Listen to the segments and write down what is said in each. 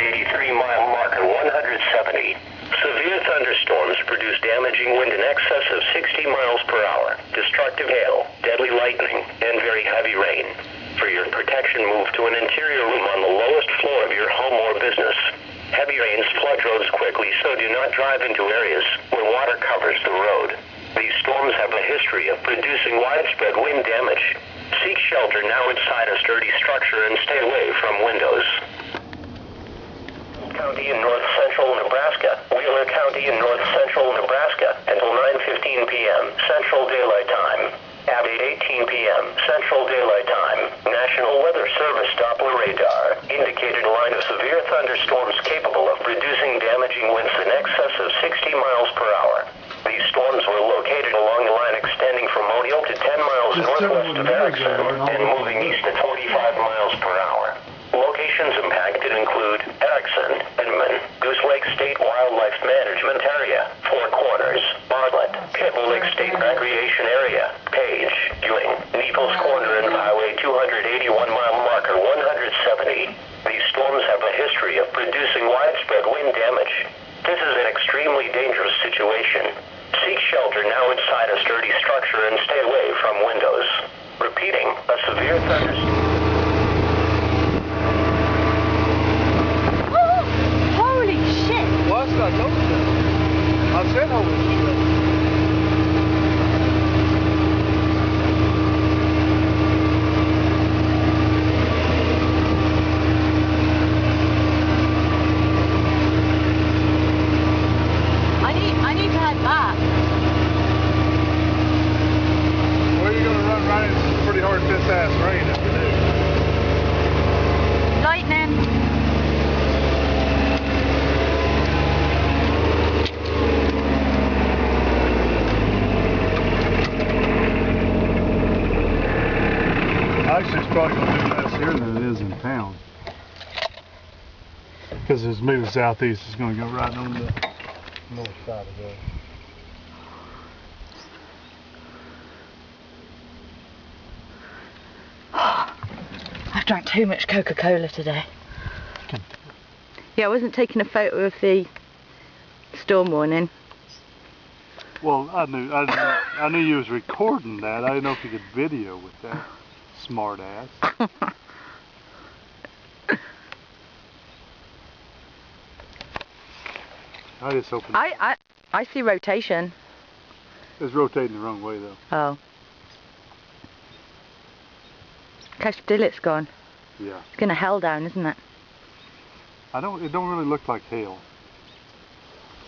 83-mile marker 170. Severe thunderstorms produce damaging wind in excess of 60 miles per hour, destructive hail, deadly lightning, and very heavy rain. For your protection, move to an interior room on the lowest floor of your home or business. Heavy rains flood roads quickly, so do not drive into areas where water covers the road. These storms have a history of producing widespread wind damage. Seek shelter now inside a sturdy structure and stay away from windows. County in north central Nebraska, Wheeler County in north central Nebraska, until 9:15 p.m. Central Daylight Time. At 8:18 p.m. Central Daylight Time, National Weather Service Doppler radar indicated a line of severe thunderstorms capable of producing damaging winds in excess of 60 miles per hour. These storms were located along the line extending from Monial to 10 miles northwest of Erickson and moving east at 45 miles per hour. Locations impacted include Erickson, Inman, Goose Lake State Wildlife Management Area, Four Corners, Bartlett, Kibble Lake State Recreation Area, Page, Ewing, Neeples Corner, and Highway 281-mile marker 170. These storms have a history of producing widespread wind damage. This is an extremely dangerous situation. Seek shelter now inside a sturdy structure and stay away from windows. Repeating, a severe thunderstorm. I told you. I said holy shit. I need to head back. Well, you're gonna run right into some pretty hard piss ass rain if you do. Lightning. Actually, it's probably going to do less here than it is in town. Because it's moving southeast, it's going to go right on the north side of there. I've drank too much Coca-Cola today. Yeah, I wasn't taking a photo of the storm warning. Well, I knew you was recording that. I didn't know if you could video with that. Smart ass. I just opened. I see rotation. It's rotating the wrong way though. Oh. Cash Dillet's gone. Yeah. It's gonna hell down, isn't it? It don't really look like hail.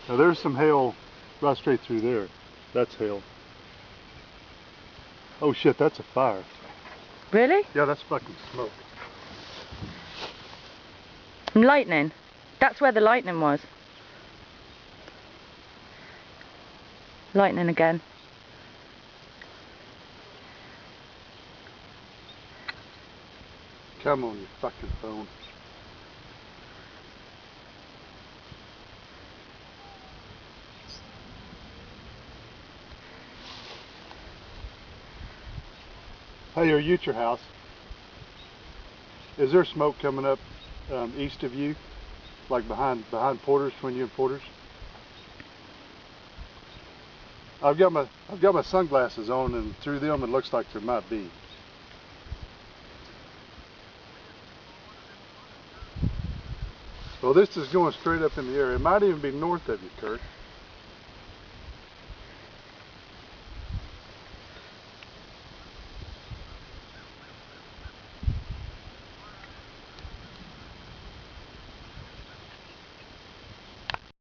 Now there's some hail right straight through there. That's hail. Oh shit, that's a fire. Really? Yeah, that's fucking smoke. And lightning. That's where the lightning was. Lightning again. Come on, you fucking phone. Hey, are you at your house? Is there smoke coming up east of you, like behind Porter's, between you and Porter's? I've got my sunglasses on, and through them it looks like there might be. Well, this is going straight up in the air. It might even be north of you, Kurt.